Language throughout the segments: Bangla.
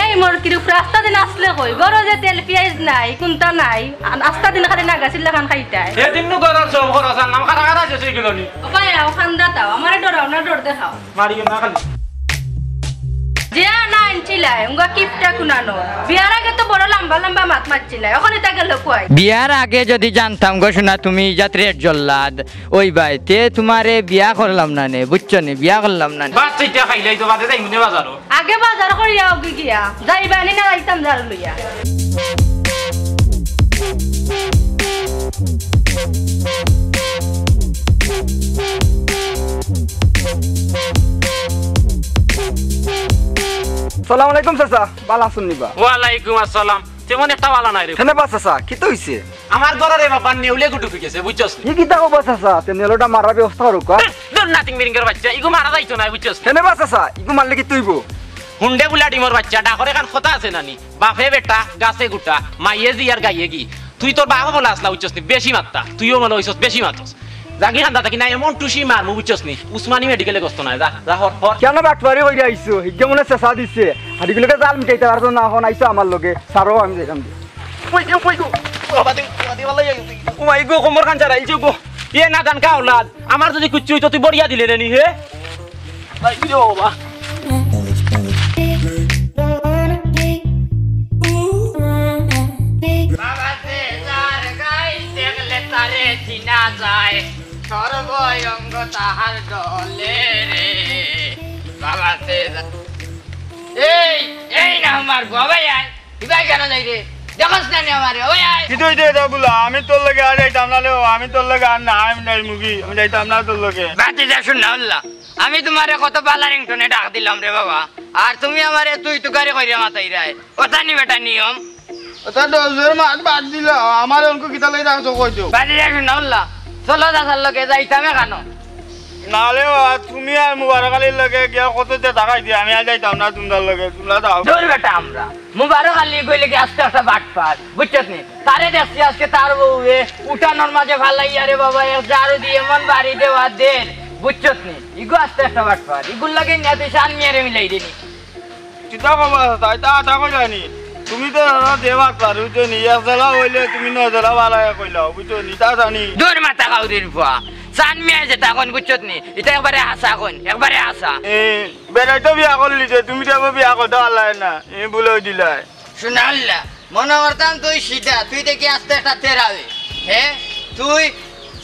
এই মোর কিরূপ রাস্তা দিন আসলে কই গরো যে তেল পেঁয়াজ নাই কোনটা নাই রাস্তা দিন খালি নাগাছিল খান খাইতাই সেদিন নু গরর সব খরচ আর নাম খারা খারা শেষ হয়ে গেল নি ওপাই আও খান্দা তাও আমারে ডরাও না ডর দেখাও মারি না খালি যে না আনছিলাই উঙ্গা কিপটা কুনানো বিয়ার আগে তো বড় লম্বা লম্বা মাত মারছিলাই এখন এটা গেল কই বিয়ার আগে যদি জানতাম গো শোনা তুমি যাত্রের জল্লাদ ওই ভাই তে তোমারে বিয়া করলাম না নে বুঝছো নি বিয়া করলাম না বাচ্চাটা খাইলাই তো বাদে যাই মুনে বাজারও আগে বাজার করিয়া ওগি গিয়া যাইবানি না যাইতাম জার লইয়া সালাম আলাইকুম চাচা বালা শুননিবা ওয়ালাইকুম আসসালাম তেমন একটা বালা নাই রে কেনে বা চাচা কি তো হইছে আমার ঘরে বাবা নেউলে গুটু ফিকেছে বুঝছস কি কি তাকো বা চাচা তে নেলোটা মারার ব্যবস্থা করো কা দর নাতিং মিরিঙ্গের বাচ্চা ইগো মারা যাইতো না বুঝছস কেনে বা চাচা ইগু মারলে কি তুইবো হুন্ডে বুলা ডিমর বাচ্চা ডাকরে কান কথা আছে নানি বাপে বেটা গাছে গুটা মাইয়ে জি আর গাইয়ে কি তুই তোর বাবা বলা আসলা বুঝছস নি বেশি মাত্তা তুইও মনে হইছস বেশি মাতস জাগি খান্দা থাকি না এমন টুসি মার মু বুঝছস নি উসমানী মেডিকেলে গস্ত না যা যা হর হর কেন বাটবারি হইরা আইছো হিজ্জা মনে চাচা দিছে হাডিগুলোকে জাল মিটাইতে পারতো না এখন আইছো আমার লগে সারো আমি দেখাম কই গো বাবা দিন ভালো ও মাই গো কোমর কান চারা ইছে গো এ না দান কা औलाद আমার যদি কুচ্চু হইতো তুই বড়িয়া দিলে রে নি হে ভাই কি বাবা বাবাতে যার গাই দেখলে তারে চিনা যায় সর্বঙ্গ তাহার ডলে রে বাবাতে এই এই না আমার বাবাই আয় বিবাই কেন যাই রে দেখছ না আমারে ওই আয় কি তুই দে বলা আমি তোর লগে আর যাইতাম না লেও আমি তোর লগে আর না আমি নাই মুগি আমি যাইতাম না তোর লগে বাতি যা শুন না আল্লাহ আমি তোমারে কত বালারিংটনে ডাক দিলাম রে বাবা আর তুমি আমারে তুই তুকারে কইরা মাথাই রায় কথা নি বেটা নিয়ম ওটা ডজের মাছ বাদ দিল আমার অঙ্ক কিতা লই রাখছো কইছো বাতি যা শুন না আল্লাহ চলো দাদার লগে যাইতামে কেন নালে তুমি আর মুবারক আলীর লগে গিয়া কত যে টাকা দি আমি আর যাইতাম না তোমার লগে তোমরা দাও দূর বেটা আমরা মুবারক আলী কইলে কি আস্তে আস্তে বাট পাস বুঝছস নি তারে দেখছি আজকে তার বউয়ে উঠানোর মাঝে ভালাইয়া রে বাবা এক জারু দিয়ে মন বাড়ি দেওয়া দেন বুঝছস নি ইগো আস্তে আস্তে বাট পাস ইগুল লাগে না তুই শান মেরে মিলাই দিনি কিতা কবা তাই তা কই জানি তুমি তো দেবাত পারু তো নি এক জেলা হইলে তুমি ন জেলা বালা কইলাও বুঝছো নি তা জানি দূর মাথা কাউরির ফুয়া শান মেয়ে যে তখন বুঝছস নি এটা একবারে হাসা কোন একবারে হাসা বেড়াই তো বিয়া করলি যে তুমি তো বিয়া করতে পারলাই না এই বলে দিলাই শুনা আল্লাহ মনে করতাম তুই সিধা তুই দেখি আস্তে আস্তে তেরাবে হে তুই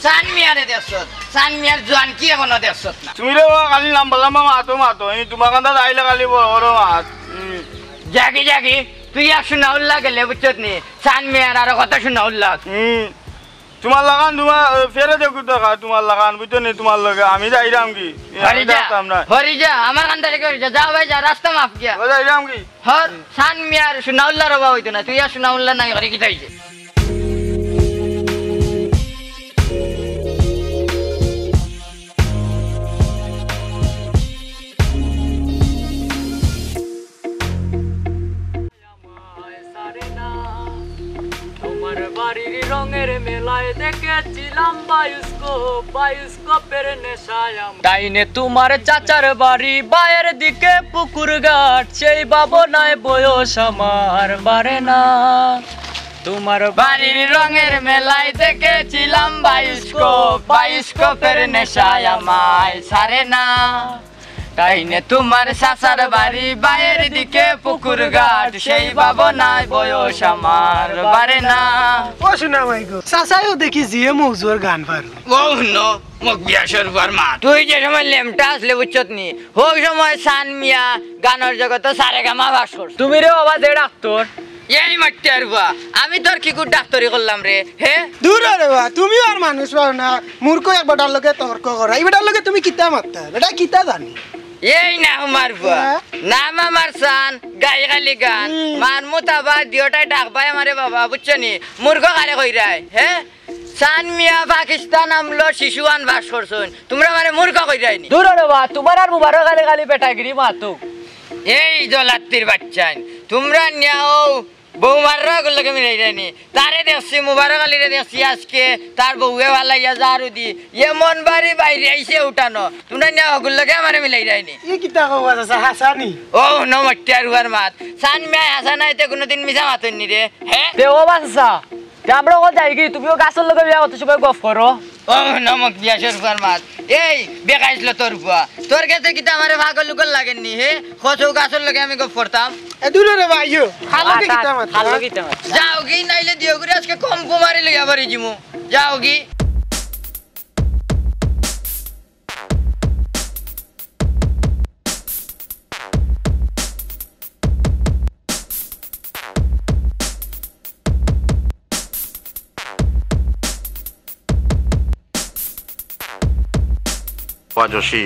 শান মিয়ারে দেখছস শান মিয়ার জোয়ান কি এখনো দেখছস না তুমি রে খালি নাম বললাম মাতো এই তোমার কান্দা আইলে খালি বড় মাত জাগি জাগি তুই এক শুনা উল্লাহ গেলে বুঝছত নি শান মিয়ার আরো কথা শুনা উল্লাহ তোমার লাগান তোমার ফেরে দেখো দেখা তোমার লাগান বুঝছো নি তোমার লগে আমি যাইরাম কি হরিজা আমার কান্দা রেখে হরিজা যাও ভাই যা রাস্তা মাফ গিয়া যাইরাম কি হর শান মিয়ার শুনা উল্লাহ রবা হইতো না তুই আর শুনা উল্লাহ নাই হরি কি তাইছে বাড়ির রঙের মেলায় দেখেছিলাম বায়ুস্কোপের নেশায় ডাইনে তোমার চাচার বাড়ি বায়ের দিকে পুকুর ঘাট সেই ভাবনায় বয়স আমার বাড়ে না তোমার বাড়ির রঙের মেলায় দেখেছিলাম বায়ুস্কোপের নেশায় আমায় ছাড়ে না ডাইনে তোমার চাচার বাড়ি বায়ের দিকে পুকুর ঘাট সেই ভাবনায় বয়স আমার বাড়ে না ও শোনা মাই গো চাচাইও দেখি জিয়ে মৌজুর গান পারু ও নো মুখ বিয়াসর পর মা তুই যে সময় লেমটা আসলে বুঝছত নি ওই সময় সান মিয়া গানের জগতে সারে গামা বাস করছ তুমি রে বাবা যে ডাক্তার এই মারতে আরবা আমি তোর কি কুট ডাক্তারি করলাম রে হে দূর রে বা তুমি আর মানুষ পাও না মূর্খ এক বড়ার লগে তর্ক করা এই বড়ার লগে তুমি কিতা মারতা বেটা কিতা জানি এই না মারবা নাম আমার সান গাই গালি গান মান মুতাবা দিওটাই ডাকবাই আমারে বাবা বুঝছো নি মূর্খ কারে কইরাই হে সান মিয়া পাকিস্তান আমলো শিশুয়ান বাস করছুন তোমরা মানে মূর্খ কইরাইনি দূর রে বাবা তোমার আর মুবারক গালি পেটাগিরি মাতুক এই জলাত্তির বাচ্চান তোমরা নিয়াও বৌমাররা ওগুলোকে মিলাই যায়নি তারে দেখছি মুবারক আলীরে দেখছি আজকে তার বউয়ে ভালাইয়া জারু দি এমন বাড়ি বাইরে আইসে উঠানো তোমরা না ওগুলোকে আমার মিলাই যায়নি ই কিতা কবা আছে হাসানি ও নমট্টি আর উয়ার মাত সান মে হাসা নাই তে কোনোদিন মিছা মাতনি রে হ্যাঁ তে ও বাসা আমরা ও যাই কি তুমিও গাছের লগে বিয়া করতে সবাই গফ করো ও নমক বিয়াসের উয়ার মাত এই বেকাইছিল তোর বুয়া তোর কাছে কি আমারে পাগল লুকল লাগেননি হে কত গাছের লগে আমি গপ করতাম এ দূরে রে ভাইও খালকে কিতা মাত খালো কি তোমার যাও কি নাইলে দিও করে আজকে কম কুমারি লইয়া বাড়ি জিমু যাও কি জসি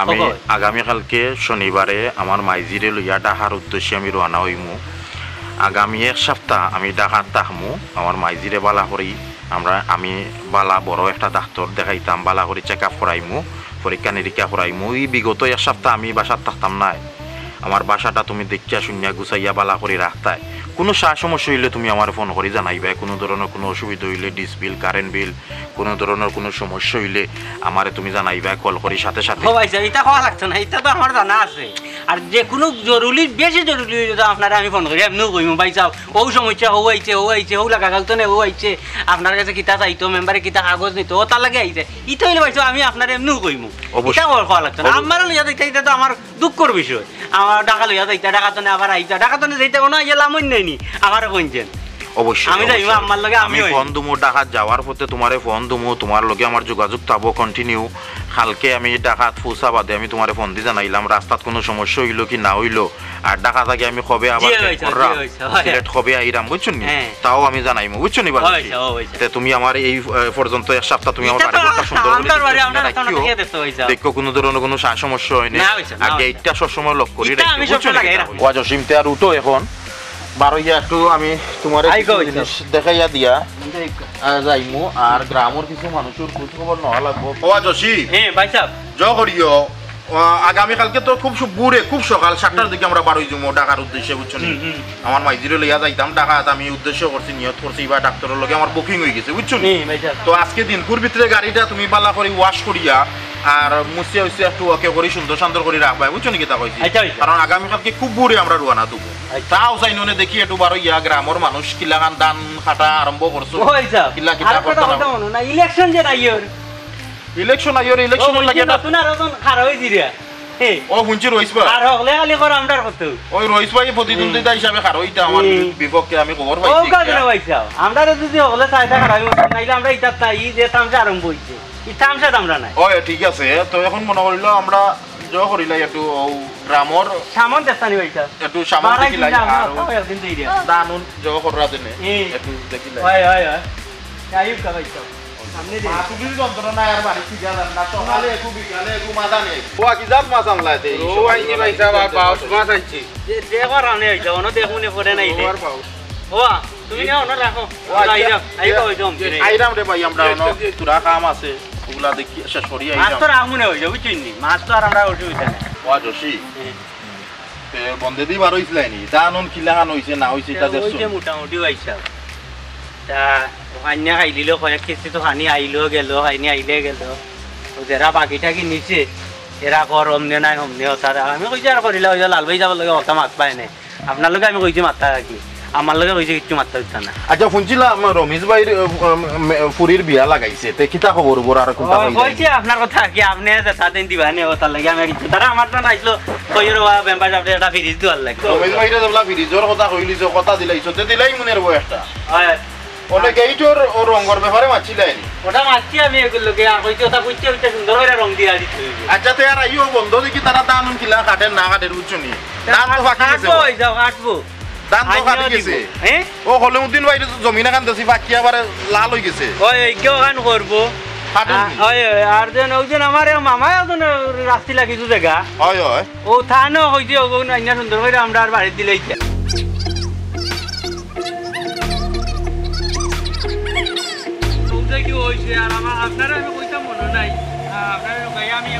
আমি আগামীকালকে শনিবারে আমার মাইজিরে লইয়া ডাকার উদ্দেশ্যে আমি রওনা হইমু আগামী এক সপ্তাহ আমি ডাকাত থাকমু আমার মাইজিরে বালা করি আমি বালা বড় একটা ডাক্তার দেখাইতাম বালা করি চেক আপ করাইমু পরীক্ষা নিরীক্ষা করাইমু এই বিগত এক সপ্তাহ আমি বাসার থাকতাম নাই আমার বাসাটা তুমি দেখিয়া শুনিয়া গুছাইয়া বালা করে রাখতাই কোনো সমস্যা হইলে তুমি আমার ফোন করে জানাইবে কোনো ধরনের কোনো অসুবিধা হইলে ডিস বিল কারেন্ট বিল কোনো ধরনের কোনো সমস্যা হইলে আমারে তুমি জানাইবে কল করি সাথে সাথে ও ভাই এটা খাওয়া লাগতো না এটা তো আমার জানা আছে আর যে কোনো জরুরি বেশি জরুরি হইলে তো আপনারা আমি ফোন করি এমনিও কইমু ভাই চাও ও সমস্যা ও আইছে ও লাগা গেল তো না ও আইছে আপনার কাছে কিতা চাইতো মেম্বারে কিতা কাগজ নিত ও তার লাগে আইছে ইটা হইলে ভাই আমি আপনার এমনিও কইমু এটা খাওয়া লাগতো না আমারও লইয়া যাইতে এটা তো আমার দুঃখর বিষয় আমার টাকা লইয়া যাইতে টাকা তো আবার আইতা টাকা তো যাইতে কোনো গেলাম নেই আমারও বলছেন অবশ্যই আমি যাইমু আমার লগে আমি ফোন দুমু ডাকাত যাওয়ার পথে তোমারে ফোন দুমু তোমার লগে আমার যোগাযোগ থাকবো কন্টিনিউ কালকে আমি ডাকাত ফুসা বাদে আমি তোমারে ফোন দিয়ে জানাইলাম রাস্তাত কোনো সমস্যা হইলো কি না হইলো আর ডাকাত আগে আমি কবে আবার সিলেট কবে আইরাম বুঝছো নি তাও আমি জানাইমু বুঝছো নি বাজে তুমি আমার এই পর্যন্ত এক সপ্তাহ তুমি আমার বাড়িটা সুন্দর করে দেখো কোনো ধরনের কোনো সমস্যা হয় না আর গেটটা সবসময় লক করি রাখো বুঝছো নি ওয়া জসিমতে আর উঠো এখন বারোইয়া একটু আমি তোমার দেখাইয়া দিয়া যাইমু আর গ্রামের কিছু মানুষের খোঁজ খবর নেওয়া লাগবো ও জসি ভাই সাহেব জয় করিও আগামীকালকে তো খুব ভোরে খুব সকাল 7টার দিকে আমরা বারোই যাবো ডাকার উদ্দেশ্যে বুঝছো নি আমার মাইজিরে লইয়া যাইতাম ডাকাত আমি উদ্দেশ্য করছি নিয়ত করছি বা ডাক্তারের লগে আমার বুকিং হয়ে গেছে বুঝছো নি তো আজকে দিনপুর ভিতরে গাড়িটা তুমি বালা করে ওয়াশ করিয়া আর মুছিয়া হইছে একটু ওকে করে সুন্দর সুন্দর করে রাখবা বুঝছো নি কি তা কইছি কারণ আগামীকালকে খুব ভোরে আমরা রওনা দেবো তাও চাইননে দেখি একটু বারোইয়া গ্রামের মানুষ কিলাগান দান খাটা আরম্ভ করছো কিলা কিলা করতে না ইলেকশন যে আইয়র ইলেকশন আইয়র ইলেকশন লাগে না তুই আর কোন খারাপ হই দিরা ও হুঞ্চি রইসবা আর হলে খালি কর আমরার কত ওই রইসবা এই প্রতিদ্বন্দ্বিতা হিসাবে খারাপ হইতা আমার বিপক্ষে আমি খবর পাইছি ও কাজ না ভাইসাও আমরা যদি হলে চাইতা খারাপ নাইলে আমরা ইটা তাই যে তামসা আরম্ভ হইছে ই তামসা আমরা নাই ও ঠিক আছে তো এখন মনে হইলো আমরা জয় করিলাই একটু গ্রামর সামন দেখানি ভাইসা একটু সামন দেখিলাই আর দানুন জয় কররা দেনে একটু দেখিলাই হয় হয় হয় আইব কা ভাইসা সামনে দে মাতুবির যন্ত্রণা আর বাড়ি থেকে যান না সকালে একটু বিকালে একটু মাথা নেই ও কি জাত মাছ আমলাতে ও আইনি ভাইসা বাউস মাছ আনছি দেখো রানে হইছে ওনো দেখুনে পড়ে নাই রে ও তুমি না ওনো রাখো আইবা হইছে আইরাম রে ভাই আমরা ওনো তুরা কাম আছে ওগুলা দেখি শেষ করি আইরাম মাছ তো রামুনে হইছে বুঝছিনি মাছ তো আর আমরা অসুবিধা নাই ও জসি তে বন্ধে দি বার হইছলাইনি দানুন কিলাহান হইছে না হইছে এটা দেখছো ওইতে মোটামুটি হইছে তা হান্যা খাইলিলো কয়েক কেজি তো হানি আইলো গেল হানি আইলে গেল তো যারা বাকিটা কি নিচে এরা কর অমনে নাই অমনে হতা আমি কইছি আর করিলা হইছে লাল ভাই যাব লাগে হতা মাত পায় নাই আপনার লগে আমি কইছি মাত্রা কি আমার লগে কইছে কিছু মাত্রা দিতা না আচ্ছা শুনছিলাম রমেশ ভাইর ফুরির বিয়া লাগাইছে তে কিতা খবর বড় আর কোনটা কইছি আপনার কথা কি আপনি যেটা দিন দিবানি হতা লাগে আমি কিছু তারা আমার তো নাইলো কইর বা বেম্বার আপনি এটা ফ্রিজ দিওয়ার লাগে রমেশ ভাইরে দেবলা ফ্রিজর কথা কইলিছো কথা দিলাইছো তে দিলাই মনের বয়সটা হয় ওনে গেইটর ও রঙের ব্যাপারে মাছিলাইনি ওটা মাছি আমি এগুলোকে কইছি ওটা কইছি ওটা সুন্দর করে রং দিয়া দিছি আচ্ছা তে আর আইও বন্ধ দেখি তারা দানুন কিলা কাটে না কাটে বুঝছনি দান তো বাকি গেছে ওই যাও কাটবো দান তো কাটি গেছে হ্যাঁ ও হলুদ্দিন ভাই জমিন এখান দেছি বাকি আবার লাল হই গেছে ওই কেউ গান করবো ওই আর যেন ওই যেন আমার মামা একজন রাস্তি লাগিয়েছো জায়গা হয় হয় ও থানো হইছে ও আইনা সুন্দর করে আমরা আর বাড়ি দিলাইছে কি হয়েছে আর আমার আপনারা আমি কইতাম মনে নাই আপনারা আমি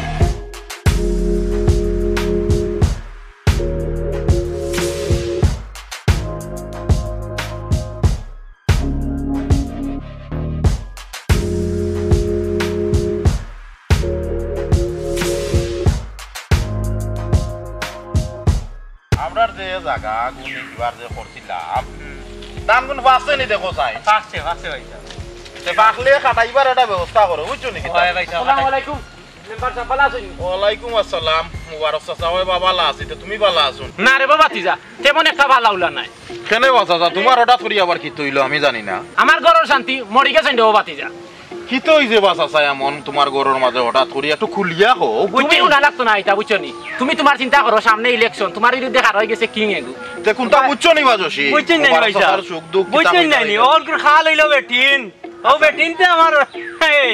আমরা যে জায়গা গুণ এবার যে করছিলাম দান গুণ পাচ্ছে নি দেখো চাই পাচ্ছে ভাই সাহেব তে বাকলে কাটাইবার একটা ব্যবস্থা করো বুঝছো নাকি হয় ভাই সাহেব আসসালামু আলাইকুম মেম্বার সাহেব ভালো আছেন ওয়ালাইকুম আসসালাম মুবারক চাচা ওই বাবা লা আছে তুমি ভালো আছো না রে বাবা তিজা তেমন একটা ভালো উলা নাই কেন চাচা তোমার হঠাৎ করে আবার কি তৈল আমি জানি না আমার ঘরের শান্তি মরি গেছেন রে বাবা তিজা কি তো হইছে বাসা চাই এমন তোমার ঘরের মাঝে হঠাৎ করে একটু খুলিয়া হো তুমি উনা লাগতো না এটা বুঝছো নি তুমি তোমার চিন্তা করো সামনে ইলেকশন তোমার বিরুদ্ধে হার হয়ে গেছে কিং এগু তে কোনটা বুঝছো নি বাজসি বুঝছেন না ভাই সাহেব সুখ দুঃখ বুঝছেন না নি ওর খাল হইলো বেটিন ও বেটিন তে আমার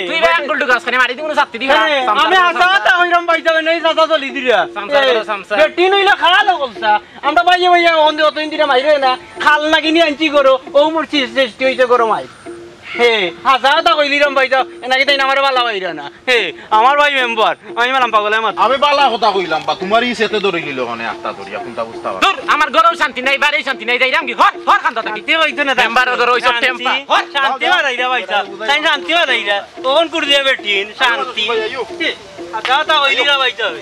তুই ভাই আঙ্গুল টুকাস খানে মারি দিমু সাথে দিবা আমি হাসাতা হইরাম ভাই সাহেব নাই সাদা চলি দিলা বেটিন হইলো খাল হলসা আমরা ভাইয়া ভাইয়া ওন্দে অতদিন দিরা মাইরে না খাল না কিনি আনছি করো ও মোর সৃষ্টি হইছে করো মাই হে হাসাতা কইলিরাম ভাই সাহেব এনাকি তাই আমার বালা ভাইরা না হে আমার ভাই মেম্বার আমি মালাম পাগলে মাত আমি বালা কথা কইলাম বা তোমারই সেতে ধরে নিল মানে আত্মা ধরিয়া কোনটা বুঝতা পারো দূর আমার ঘরেও শান্তি নাই বাড়ি শান্তি নাই যাইরাম কি হর হর কান্দা থাকি শান্তি হইতো না মেম্বারের ঘরে হইছো টেম্পা হর শান্তি বাড়াইরা ভাই সাহেব তাই শান্তি বাড়াইরা তখন করে দিয়া বেটিন শান্তি হাসাতা কইলিরা ভাই সাহেব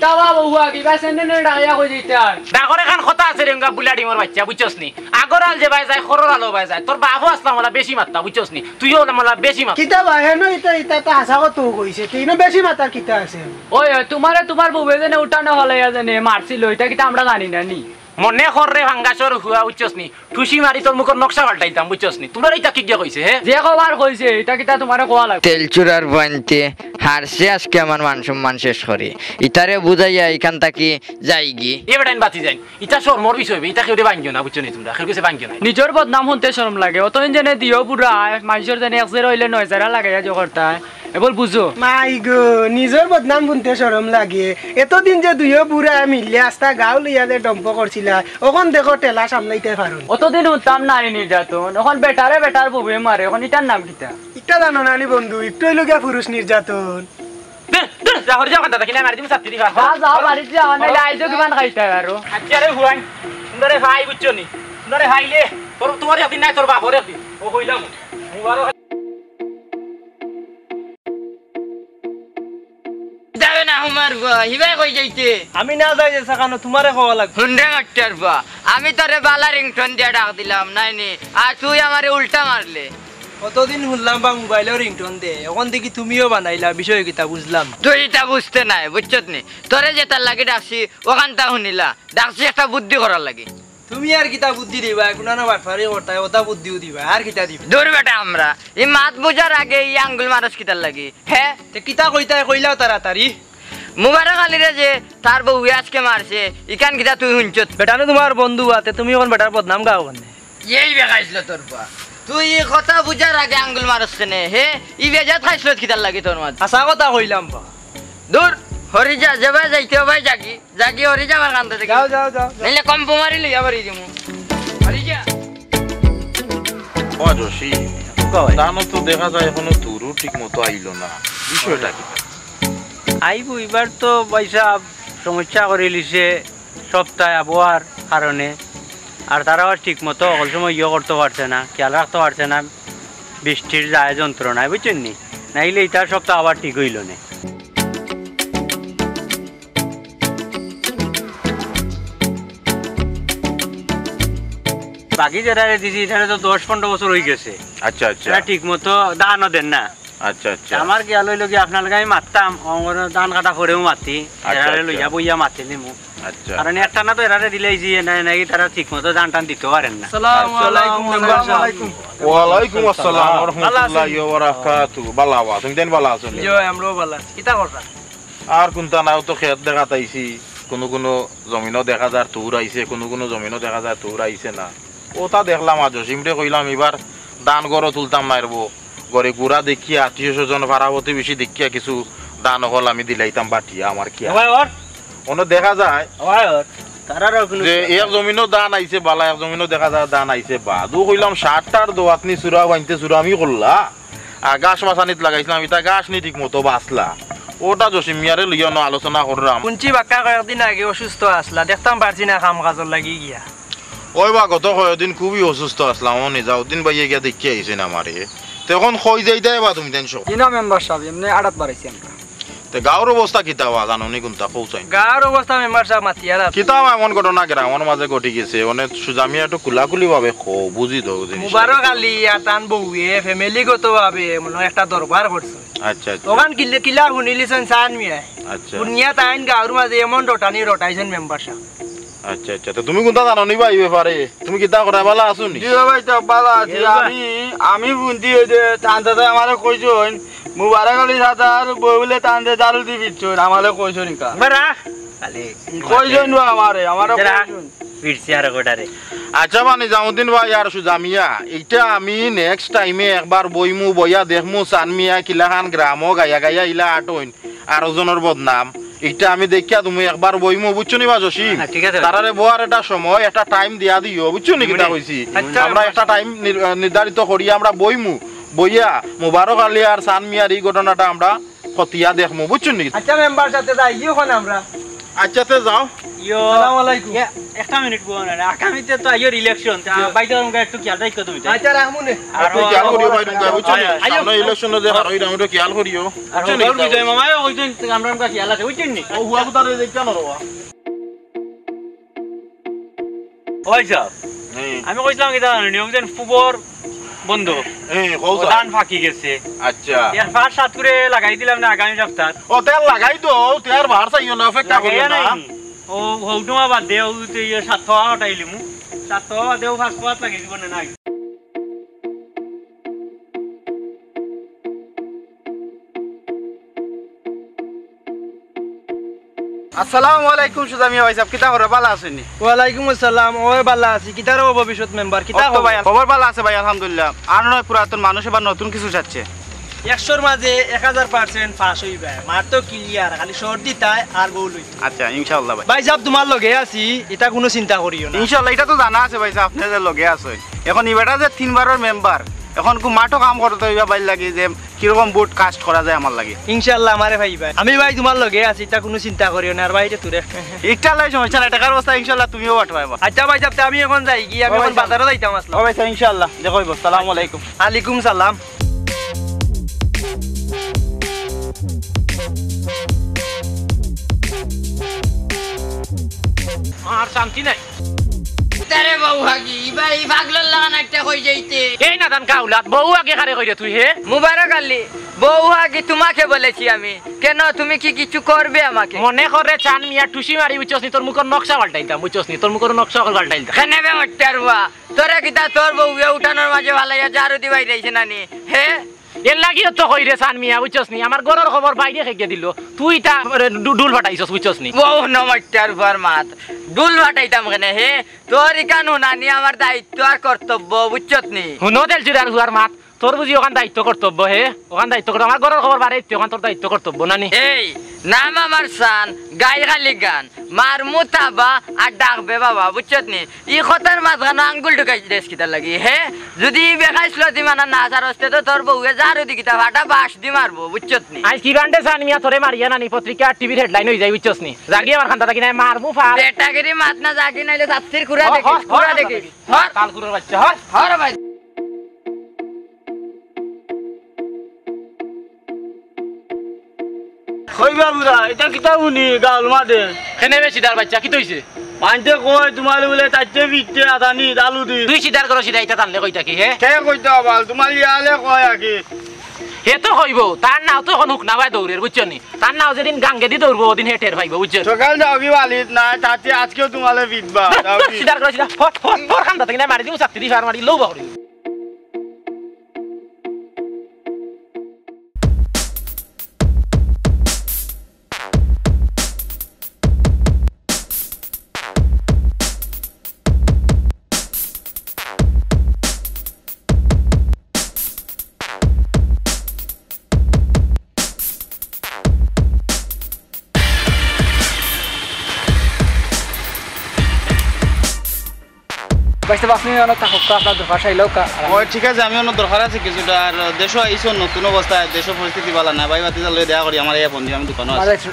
তাবা বহুয়া কি ভাই সেন্ডেনে ডাইয়া কই দিতার ডাগরে খান কথা আছে রেঙ্গা বুলাডি মোর বাচ্চা বুঝছস নি আগরাল যে ভাই যায় খরর আলো ভাই যায় তোর বাবু আসলা মোলা বেশি মাত্তা বুঝছস নি তুইও মোলা বেশি মাত্তা কিতা বাহেন এটা হাসা কত কইছে তিন বেশি মাতার কিতা আছে ওই তোমারে তোমার বউবে জেনে উঠানো হলে জানে মারছিল এটা কিতা আমরা জানি না নি মনে কর রে ভাঙ্গাসর হুয়া বুঝছস নি ঠুসি মারি তোর মুখর নকশা পাল্টাইতাম বুঝছস নি তোমরা এইটা কি গিয়া কইছে হে যে কবার কইছে এটা কিতা তোমারে কোয়া লাগবে তেলচুরার বইনতে হারছে আজকে আমার মান সম্মান শেষ করে ইতারে বুঝাইয়া এখান থাকি যাইগি এ বেটাইন বাতি যাই ইটা সর মোর বিষয় ইটা কেউ ভাঙ্গিও না বুঝছো নি তোমরা কেউ কিছু ভাঙ্গিও না নিজের বদনাম শুনতে শরম লাগে অতদিন জেনে দিও বুড়া মানুষের জানে 1000 হইলে 9000 লাগাইয়া জগরতা এবার বুঝো মাই গো নিজের বদনাম শুনতে শরম লাগে এতদিন যে দুইও বুড়া মিললে আস্তা গাও লইয়া যে ডম্প করছিলা ওখন দেখো টেলা সামলাইতে পারো অতদিন হতাম নারী নির্যাতন এখন বেটার বউবে মারে এখন ইটার নাম কিতা এটা জানো নানি বন্ধু একটু হইলো গিয়া পুরুষ নির্যাতন দূর দূর যাহর যাও কান্দা কিনা মারি দিমু সাত্তি দিবা যা বাড়ি যা নাইলে আইজো কিমান খাইতা আরো আচ্ছা হুয়াই তোমরা ভাই বুঝছো নি তোমরা ভাইলে তোর তোমার একদিন নাই তোর বাপর একদিন ও কইলাম মুবারক যাবে না আমার হিবাই কই যাইতে আমি না যাই যে সাকানো তোমারে খাওয়া লাগবে হুন্ডা কাটটার বা আমি তোরে বালা রিংটন দিয়ে ডাক দিলাম নাই নি আর তুই আমারে উল্টা মারলে কতদিন শুনলাম বা মোবাইলের রিংটোন দে এখন দেখি তুমিও বানাইলা বিষয় কিতা বুঝলাম তুই এটা বুঝতে নাই বুঝছত নি তোরে যে তার লাগে ডাকছি ওখানটা শুনিলা ডাকছি একটা বুদ্ধি করার লাগে তুমি আর কিতা বুদ্ধি দিবা কোনো না বাটফারি করতাই ওটা বুদ্ধিও দিবা আর কিতা দিবা দূর বেটা আমরা এই মাত বুঝার আগে এই আঙ্গুল মারস কিতার লাগে হ্যাঁ তে কিতা কইতাই কইলাও তাড়াতাড়ি মুবারক আলীরে যে তার বউ আজকে মারছে ইকান কিতা তুই শুনছত বেটানো তোমার বন্ধু আতে তুমি এখন বেটার বদনাম গাও কেন এই বেগাইছিল তোর পা তুই এই কথা বুঝার আগে আঙ্গুল মারস কেনে হে ই বেজাত খাইছিল কিতার লাগে তোর মাঝ আসা কথা কইলাম বা দূর হরিজা যাবা যাইতে ভাই জাগি জাগি হরিজা আমার কান্দে দেখি যাও যাও যাও নাইলে কম্পো মারি লইয়া বাড়ি দিমু হরিজা বাজসি দানো তো দেখা যায় এখনো তুরু ঠিক মতো আইলো না বিষয়টা কি আইবো এবার তো পয়সা সমস্যা করে লিছে সপ্তাহে আবহাওয়ার কারণে আর তারাও ঠিক মতো সকল সময় ইয়ে করতে পারছে না খেয়াল রাখতে পারছে না বৃষ্টির যায় যন্ত্রণায় বুঝছেন নি নাইলে এটা সপ্তাহ আবার ঠিক হইল না বাকি যারা দিছি এখানে তো 10-15 বছর হয়ে গেছে আচ্ছা আচ্ছা ঠিক মতো দানও দেন না আচ্ছা আচ্ছা আমার খেয়াল হইলো কি আপনার আমি মারতাম ধান কাটা করেও মাতি এরারে লইয়া বইয়া মাতি নিমু আচ্ছা কারণ একটা না তো এরারে দিলেই যে নাকি তারা ঠিক মতো ধান টান দিতে পারেন না আসসালামু আলাইকুম ওয়ালাইকুম আসসালাম ওয়া রাহমাতুল্লাহি ওয়া বারাকাতুহু বালা ওয়া তুমি দেন বালা আছো জো আমরাও ভালো আছি কিতা করবা আর কোনটা নাও তো খেত দেখা তাইছি কোনো কোনো জমিনও দেখা যায় তুর আইছে কোনো কোনো জমিনও দেখা যায় তুর আইছে না ওটা দেখলাম আজ সিমটে কইলাম এবার দান গড় তুলতাম মারবো গড়ে গুড়া দেখিয়া 200 ভাড়াবতী বেশি দেখিয়া কিছু দান হল আমি দিলাইতাম বাটিয়া আমার কি অন্য দেখা যায় যে এক জমিনও দান আইছে বালা এক জমিনও দেখা যায় দান আইছে বা দু কইলাম 60টার দোয়াতনি চূড়া বানতে চূড়া আমি করলা আর গাছ মাছানিত লাগাইছিলাম এটা গাছ নি ঠিক মতো বাঁচলা ওটা জসিম মিয়ারে লইয়া আলোচনা করলাম কুঞ্চি বাক্কা কয়েকদিন আগে অসুস্থ আসলা দেখতাম পারছি না কাম কাজর লাগি গিয়া ওই বা গত কয়েকদিন খুবই অসুস্থ আসলাম ও নিজাউদ্দিন ভাইয়া গিয়া দেখিয়ে আইছেন আমারে তখন কই যাইতে বা তুমি টেনশন কিনা মেম্বার সাহেব এমনি আড়াত বাড়াইছি আমরা তে গাঁৱৰ অৱস্থা কিতা হওয়া জাননি কোনটা কৌচাই গাঁৱৰ অৱস্থা মেম্বাৰ সাহেব মাতিয়ার কিতা এমন ঘটনা গ্রামের মাঝে ঘটি গেছে অনেক সুজামিয়া একটু কুলাকুলি ভাবে বুঝি তো মুবারক আলী আর তান বউয়ে ফ্যামিলিগত ভাবে মনে একটা দরবার করছে আচ্ছা আচ্ছা ওখান কিলা শুনিলিছেন চান মিয়া আচ্ছা দুনিয়া তাইন গাঁৱৰ মাঝে এমন রটানি রটাইছেন মেম্বার সাহেব আচ্ছা আচ্ছা তো তুমি কোনটা জানো নিবা এই ব্যাপারে তুমি কিতা করা ভালো আছো নি জি ভাই তো ভালো আছি আমি বুঝি যে তান দাদা আমারে কইছন মুবারক আলী সাদার বউলে তান দে দারু দি বিচ্ছন আমারে কইছন নিকা বেরা খালি কইছন আমারে কইছন ফিরছি আর গোটারে আচ্ছা মানে জামুদ্দিন ভাই আর সুজামিয়া এইটা আমি নেক্সট টাইমে একবার বইমু বইয়া দেখমু সানমিয়া কিলাখান গ্রাম গায়া গায়া ইলা আটইন আর ওজনের বদনাম এইটা আমি দেখিয়া তুমি একবার বইমু বুঝছো নি বাজসি ঠিক আছে তারারে বোয়ার একটা সময় একটা টাইম দিয়া দিও বুঝছো নি কিটা কইছি আমরা একটা টাইম নির্ধারিত করি আমরা বইমু বইয়া মুবারক আলী আর সানমিয়ার এই ঘটনাটা আমরা খতিয়া দেখমু বুঝছো নি আচ্ছা মেম্বার সাথে যাই এখন আমরা আচ্ছা তে যাও ইয়ো আসসালামু আলাইকুম একটা মিনিট বোন আগামীতে তো আইও ইলেকশন বাইতে আমরা একটু খেয়াল রাখো তুমি আচ্ছা রাখমু নে আর খেয়াল করিও ভাই তুমি বুঝছো নি সামনে ইলেকশন যে হারই দাম এটা খেয়াল করিও বুঝছো নি বিজয় মামাও কইছেন আমরা আমরা খেয়াল আছে বুঝছেন নি ও হুয়া কোতারে দেখা নরবা ওই সব আমি কইছিলাম কি জানেন নিয়মজন ফুবর বন্ধ কৌসা ধান ফাঁকি গেছে আচ্ছা এর 5-7 করে লাগাই দিলাম না আগামী সপ্তাহ ও তেল লাগাই তো তেল ভার চাইও না অপেক্ষা করিও না ও হউটুমা বাদ দে ও তে 7 টাকা হটাইলিমু 7 টাকা দেও 5 পাঁচ লাগাই দিব না নাই আসসালামু আলাইকুম সুজামিয়া ভাই সাহেব কিতা করে ভালো আছেন নি ওয়ালাইকুম আসসালাম ওই ভালো আছি কিতার ভবিষ্যৎ মেম্বার কিতা তো ভাই খবর ভালো আছে ভাই আলহামদুলিল্লাহ আর নয় পুরাতন মানুষ এবার নতুন কিছু চাচ্ছে 100 মাঝে 1000% পাস হইবে মার তো ক্লিয়ার খালি সর্দি তাই আর বউ লই আচ্ছা ইনশাআল্লাহ ভাই ভাই সাহেব তোমার লগে আছি এটা কোনো চিন্তা করিও না ইনশাআল্লাহ এটা তো জানা আছে ভাই সাহেব আপনাদের লগে আছে এখন ইবেটা যে 3 বারের মেম্বার এখন কো মাঠও কাম করতে হইবা ভাই লাগে যে কিরকম বুট কাস্ট করা যায় আমার লাগে ইনশাআল্লাহ আমারে ভাই ভাই আমি ভাই তোমার লগে আছি এটা কোনো চিন্তা করিও না আর ভাই এটা তুরে একটা লাই সমস্যা না টাকার অবস্থা ইনশাআল্লাহ তুমিও পাঠাইবা আচ্ছা ভাই সাহেব আমি এখন যাই কি আমি এখন বাজারে যাইতাম আসলাম ও ভাই সাহেব ইনশাআল্লাহ দেখো আসসালামু আলাইকুম আলাইকুম সালাম আর শান্তি নাই তারে বউ হাগি ভাই পাগলার লাগান একটা কই যাইতে এই না দান কাউলাত বউ আগে কারে কইরে তুই হে মুবারক আলী বউ হাগি তোমাকে বলেছি আমি কেন তুমি কি কিছু করবে আমাকে মনে করে চান মিয়া টুসি মারি বুঝছস নি তোর মুখের নকশা পাল্টাইতাম বুঝছস নি তোর মুখের নকশা পাল্টাইতাম খানে মট্টারবা তোরা কিতা তোর বউ উঠানোর মাঝে ভালাইয়া জারু দিবাই রাইছে নানি হে এর লাগিও তো কইরে চান মিয়া বুঝছস নি আমার ঘরের খবর বাইরে খেকে দিল তুই তা ডুল ফাটাইছস বুঝছস নি বউ নমট্টারবার মাত ডুল ফাটাইতাম কেনে হে তোর ইকানু নানি আমার দায়িত্ব আর কর্তব্য বুঝছত নি হুনো তেল চুরার হুয়ার মাত তোর বুঝি ওখান দায়িত্ব কর্তব্য হে ওখান দায়িত্ব কর্তব্য আমার ঘরের খবর বাড়ে ওখান তোর দায়িত্ব কর্তব্য নানি এই নাম আমার সান গাই খালি গান মার মুতাবা আর ডাকবে বাবা বুঝছত নি ই কথার মাঝখানে আঙ্গুল ঢুকাই দেশ কিতা লাগি হে যদি বেখাইছিল দিমানা না আসার হস্তে তো তোর বউয়ে যারও দি কিতা ফাটা বাস দি মারবো বুঝছত নি আজ কি বান্ডে চান মিয়া তোরে মারিয়া নানি পত্রিকা টিভির হেডলাইন হই যায় বুঝছস নি জাগি আমার খান্তা থাকি না মারমু ফাল বেটাগিরি মাত না জাগি নাইলে সাত্তির কুড়া দেখি কুড়া দেখি হর কাল কুড়ার বাচ্চা হর হর ভাই কইবা বুড়া এটা কিতা শুনি গাল মাদে কেনে বেশি দার বাচ্চা কি তইছে পাঁচতে কয় তোমার বলে তাইতে বিটে আদানি দালু দি তুই সিধার করো সিধা এটা টানলে কইতা কি হে কে কইতে আবাল তোমার ইয়ালে কয় আকি হে তো কইব তার নাও তো এখন হুক না ভাই দৌড়ের বুঝছো নি তার নাও যেদিন গাঙ্গে দি দৌড়বো ওদিন হে টের পাইব বুঝছো সকাল যাও কি বালিত না তাতে আজকেও তোমালে বিটবা যাও কি সিধার করো সিধা ফট ফট ফট খান্তা থেকে না মারি দিমু চাকরি দি ফার মারি লও বাহরি ঠিক আছে আমি অন্য দরকার আছে কিছুটা আর দেশ আইসো নতুন অবস্থায় দেশ পরিস্থিতি ভালো না ভাই বাতি লই দেয়া করি আমার এই বন্ধু আমি দোকানে আছি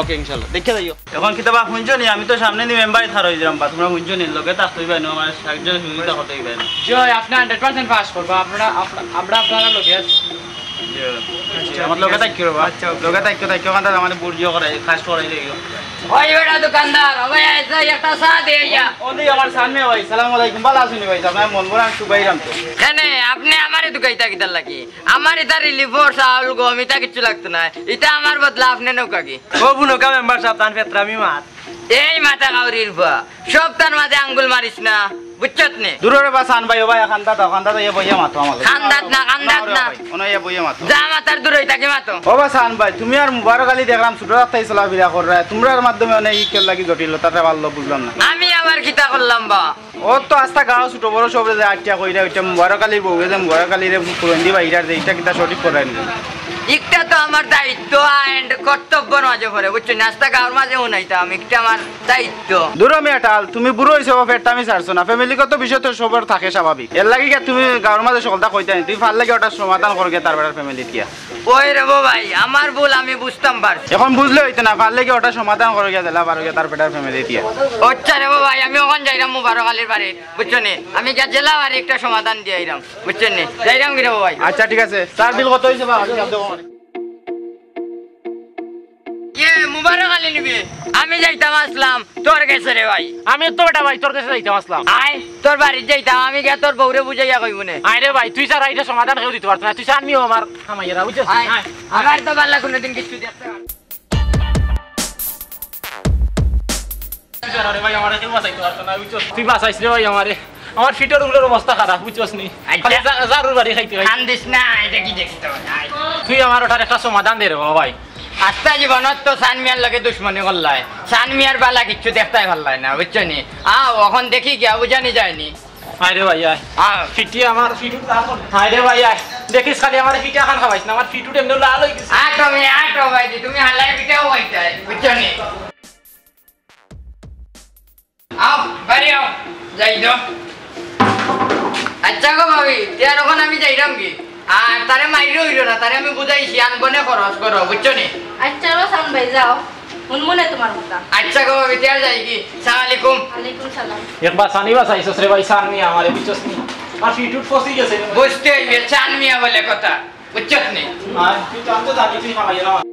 ওকে ইনশাআল্লাহ দেখে যাইও এখন কিতাবা শুনছো নি আমি তো সামনে দি মেম্বারই থার হই যাম বা তোমরা শুনছো নি লগে তা হইবা না আমার সাহায্য সুবিধা করতে হইবা না জয় আপনি 100% পাস করব আমরা আপনারা লগে আছি আমার লগে তাইকে রবা লগে তাইকে কান্দা মানে বুড়িও করে খাস করে দিও ওই বেটা দোকানদার ওই আইসা একটা চা দিয়ে যা ওদি আমার সামনে ভাই আসসালামু আলাইকুম ভালো আছেন ভাই আপনার মন ভরা সুবাইরাম তো কেনে আপনি আমারে দুকাইতা কিতার লাগি আমার এটা রিলিফর চাউল গম এটা কিছু লাগতো না এটা আমার বদলা আপনি নৌকা কি ও বুনকা মেম্বার সাহেব তান ফেতরামি মাত এই মাথা কাউরির বা সব তার মাঝে আঙ্গুল মারিস না বুঝছত নে দূরে বা সান ভাই ভাই খান্দা ইয়া বইয়া মাতো আমাকে খান্দাত না ওনা ইয়া বইয়া মাতো যা মাথার দূরে তাকে মাতো ও বা সান ভাই তুমি আর মুবারক আলী দেখলাম ছোট রাস্তায় চলাফেরা করে তোমরার মাধ্যমে অনেক ইকের লাগি জটিলতাটা ভালো বুঝলাম না আমি আবার কিতা করলাম বা ও তো আস্তা গাঁও ছোট বড় সব যে আটটা কইরা ওইটা মুবারক আলী বউ যে মুবারক আলী রে পুরন্দি বাইরার যে এটা কিতা সঠিক করাই নি একটা তো আমার দায়িত্ব এন্ড কর্তব্যর মাঝে পড়ে বুঝছো নাস্তা গাওয়ার মাঝে উনাইতাম একটা আমার দায়িত্ব দূর মেটাল তুমি বুড়ো হইছো ফেরটা আমি ছাড়ছো না ফ্যামিলিগত বিষয় তো সবার থাকে স্বাভাবিক এর লাগি কি তুমি গাঁওর মাঝে সকলটা কইতা নি তুমি ভাল লাগে ওটা সমাধান করগে তার বেটার ফ্যামিলি দিয়া ওই রে ভাই আমার ভুল আমি বুঝতাম পারছি এখন বুঝলে হইতো না ভাল লাগে ওটা সমাধান করগে দিলা পারগে তার বেটার ফ্যামিলি দিয়া আচ্ছা রে ভাই আমি ওখান যাইরাম মুবারক আলীর বাড়ি বুঝছো নে আমি যা জেলা আর একটা সমাধান দিয়ে আইরাম বুঝছো নে যাইরাম কি রে ভাই আচ্ছা ঠিক আছে স্যার বিল কত হইছে বা মুবারক আলী নিবি আমি যাইতাম আসলাম তোর কাছে রে ভাই আমি তো বেটা ভাই তোর কাছে যাইতাম আসলাম আয় তোর বাড়ি যাইতাম আমি গিয়া তোর বউরে বুঝাইয়া কইব নে আয় রে ভাই তুই স্যার আইটা সমাধান কেউ দিতে পারছ না তুই আনমিও আমার খামাইয়েরা বুঝছিস আমার তো ভালো কোনোদিন কিছু দেখতে তুই বাঁচাইছ রে ভাই আমারে আমার ফিটের উগুলোর অবস্থা খারাপ বুঝছস নি জারুর বাড়ি খাইতে হয় কান্দিস না এটা কি দেখতে তুই আমার ওটার একটা সমাধান দে রে ভাই আস্তা জীবনত তো সানমিয়ার লগে দুশ্মনী করলাই সানমিয়ার বালা কিচ্ছু দেখতেই ভাল লাগে না বুঝছো নি এখন দেখি গিয়া বুঝানি যায়নি আয় রে ভাই আয় ফিটি আমার ফিটুট আয় রে ভাই আয় দেখিস খালি আমার ফিটি এখন খাওয়াইছ না আমার ফিটুট এমনি লাল হয়ে গেছে আটো ভাই তুমি হালাই পিঠাও হইতাই বুঝছো নি আও বাড়ি আও যাই দো আচ্ছা গো ভাবি তের ওখান আমি যাইরাম কি আর তারে মাইরে হইল না তারে আমি বুঝাইছি আনবনে খরচ করো বুঝছো নি আচ্ছা সান ভাই যাও মুনমুনে তোমার কথা আচ্ছা গো ভাবি তের যাই কি সালাম আলাইকুম ওয়ালাইকুম সালাম একবার সানি বাঁচাইছস রে ভাই সানি আমারে বুঝছস নি আর ফিটুট ফসি গেছে বুঝতে হইবে চানমিয়া বলে কথা বুঝছো নি তুই তো জানি তুই খাওয়াইয়া